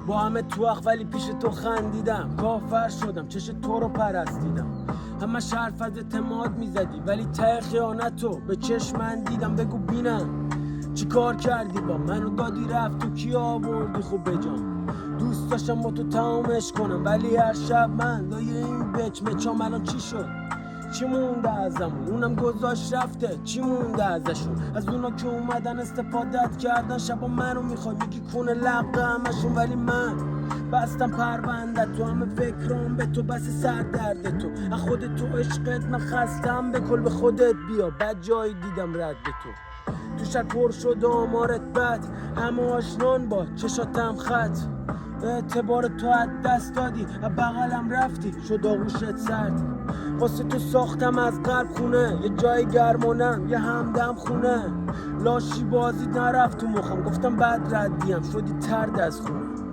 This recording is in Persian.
با همه تو ولی پیش تو خندیدم، کافر شدم چش تو رو پرستیدم. همه حرف از اعتماد میزدی ولی ته خیانتو به چشم من دیدم. بگو بینم چی کار کردی با منو دادی رفت تو کی آوردی خوب بجام. دوست داشتم با تو تمامش کنم ولی هر شب من لای این بچمچام. الان چی شد؟ چی مونده ازمون؟ اونم گذاشت رفته. چی مونده ازشون؟ از اونا که اومدن استفادت کردن. شبا منو میخوای میگی کونه لقه همشون ولی من بستم پروندت. تو همه فکرام به تو بس سر درد تو. از خودت تو عشقت من خستم. به کل به خودت بیا بد جایی دیدم رد تو. تو شب پر شد آمارت بد، همه آشنان با چشاتم خط. اعتبار تو از دست دادی، از بغلم رفتی شد آغوشت سرد. واسه تو ساختم از قلب خونه، یه جای گرمونم یه همدم خونه. لاشی بازی نرفت تو مخم، گفتم بد ردیم شدی ترد از خونه.